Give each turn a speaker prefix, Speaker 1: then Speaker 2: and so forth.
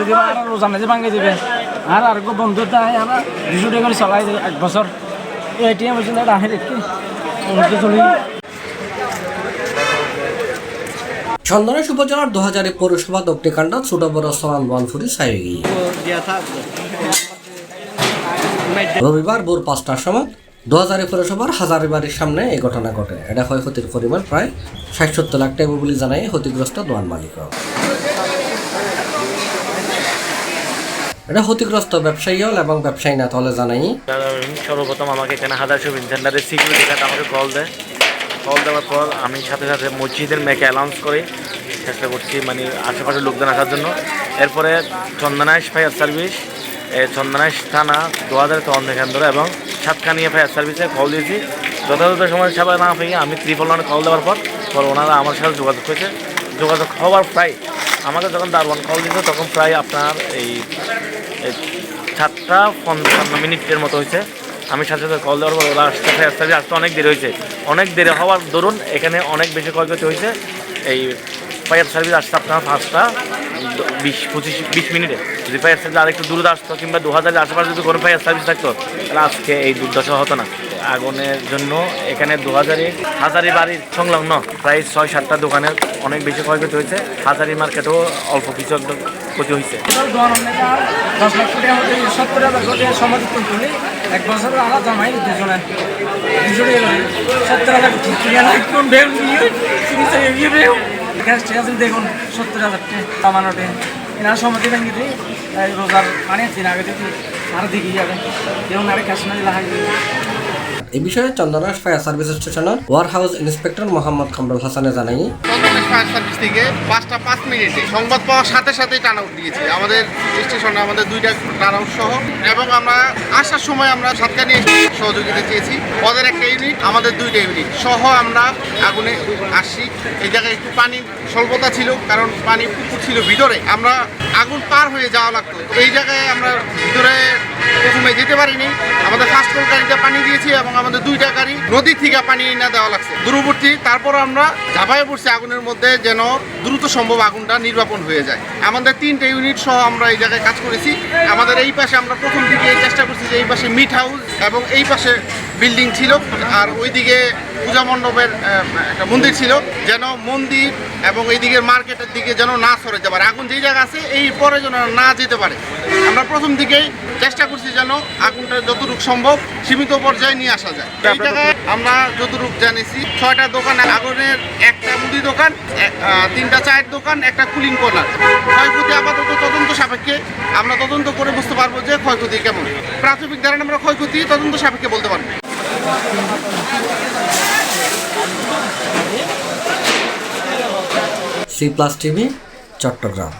Speaker 1: তুলে দিবে আর রোজানা যে ভাঙে দিবে আর আরেকো বন্ধু তাই আমরা 200 টাকা করে চালাই এক বছর এটিএম বলছিল রাখে দেখি চলি।
Speaker 2: চন্দনাইশ উপজেলার 2000 পৌরসভা অগ্নিকাণ্ড ছোট বড় সমান বনফুরি সাইগি রবিবার ভোর 5টার সময় 2000 পৌরসভার হাজারিবাড়ির সামনে এই ঘটনা ঘটে। এটা ক্ষয়ক্ষতির পরিমাণ প্রায় 60-70 লাখ টাকা বলে জানায় ক্ষতিগ্রস্ত দোকান মালিক। এটা ক্ষতিগ্রস্ত ব্যবসায়ী হল এবং ব্যবসায়ী না তাহলে জানাই।
Speaker 3: সর্বপ্রথম আমাকে এখানে হাজার শপিং সেন্টারের সিকিউরিটি গার্ড আমাকে কল দেওয়ার পর আমি সাথে সাথে মসজিদের মেয়েকে অ্যানাউন্স করি, চেষ্টা করছি মানে আশেপাশের লোকজন আসার জন্য। এরপরে চন্দনাইশ ফায়ার সার্ভিস, চন্দনাইশ থানা 2000 তদন্ত কেন্দ্র এবং সাতকানিয়া ফায়ার সার্ভিসে কল দিয়েছি। যথাযথ সময় সেবা না পেয়ে আমি 311 কল দেওয়ার পর ওনারা আমার সাথে যোগাযোগ করেছে। যোগাযোগ হওয়ার প্রায় আমাকে যখন দারোয়ান কল দিয়েছে তখন প্রায় আপনার এই 7:55 মতো হয়েছে। আমি সাথে সাথে কল দেওয়ার পর ওরা আসতে ফায়ার সার্ভিস আসতে অনেক দেরি হয়েছে। অনেক দেরি হওয়ার দরুন এখানে অনেক বেশি ক্ষয়ক্ষতি হয়েছে। এই ফায়ার সার্ভিস আসতে আপনার 5:20 মিনিটে। যদি ফায়ার সার্ভিস আরেকটু দূরে আসতো কিংবা 2000 আশেপাশে যদি কোনো ফায়ার সার্ভিস থাকতো তাহলে আজকে এই দুর্দশা হতো না। আগুনের জন্য এখানে 2000 হাজারিবাড়ির সংলগ্ন প্রায় 6-7টা দোকানের অনেক বেশি ক্ষয়ক্ষতি হয়েছে। হাজারি মার্কেটেও অল্প কিছু একটা ক্ষতি হয়েছে।
Speaker 1: 10 লাখ টাকা হতে 70,000 টাকা সমাজ করতে এক বছর আলা জামাই দুজনে 200 টাকা 70,000 টাকা না কোন বেল নিয়ে সিরিজে এগিয়ে বেও গ্যাস ঠিক আছে দেখুন 70,000 টাকা কামানোটে এনার সমাধি ভেঙে দিই রোজার মানে দিন আগে থেকে আর দিকে যাবে যেমন আরে কাশ্মীরি লাগাই
Speaker 2: এই বিষয়ে চন্দনাইশ ফায়ার সার্ভিস স্টেশনের warehouse inspector Mohammad Kamrul হাসানে জানাই।
Speaker 4: চন্দনাইশ ফায়ার সার্ভিস থেকে 5:05 সংবাদ পাওয়ার সাথে সাথেই টার্ন আউট দিয়েছি আমাদের স্টেশনে, আমাদের 2টা টার্ন আউট সহ। এবং আমরা আসার সময় আমরা সাতকানিয়া সহযোগিতা চেয়েছি, ওদের একটা ইউনিট আমাদের 2টা ইউনিট সহ আমরা আগুনে আসছি। এই জায়গায় একটু পানির স্বল্পতা ছিল, কারণ পানি পুকুর ছিল ভিতরে, আমরা আগুন পার হয়ে যাওয়া লাগতো। এই জায়গায় আমরা ভিতরে প্রথমে যেতে পারিনি, আমাদের ফার্স্ট ফ্লোর গাড়িতে পানি দিয়েছি এবং আমাদের 2টা গাড়ি নদী থেকে পানি না দেওয়া লাগছে দূরবর্তী। তারপর আমরা ঝাঁপায়ে পড়ছি আগুনের মধ্যে যেন দ্রুত সম্ভব আগুনটা নির্বাপন হয়ে যায়। আমাদের 3টে ইউনিট সহ আমরা এই জায়গায় কাজ করেছি। আমাদের এই পাশে আমরা প্রথম দিকে চেষ্টা করছি যে এই পাশে মিট হাউস এবং এই পাশে বিল্ডিং ছিল আর ওইদিকে পূজা মণ্ডপের একটা মন্দির ছিল, যেন মন্দির এবং এই দিকের মার্কেটের দিকে যেন না সরে যেতে পারে। আগুন যেই জায়গা আছে এই পরে যেন না যেতে পারে। আমরা প্রথম দিকেই চেষ্টা করছি যেন আগুনটা যতটুকু সম্ভব সীমিত পর্যায়ে নিয়ে আসা যায়। এই জায়গায় আমরা যতটুকু জানিছি 6টা দোকান আগুনের, একটা মুদি দোকান, 3টা চায়ের দোকান, একটা কুলিং কর্নার। ক্ষয়ক্ষতি আপাতত তদন্ত সাপেক্ষে আমরা তদন্ত করে বুঝতে পারবো যে ক্ষয়ক্ষতি কেমন। প্রাথমিক ধারণা আমরা ক্ষয়ক্ষতি তদন্ত সাপেক্ষে বলতে পারবো।
Speaker 2: C+ TV Chittagong.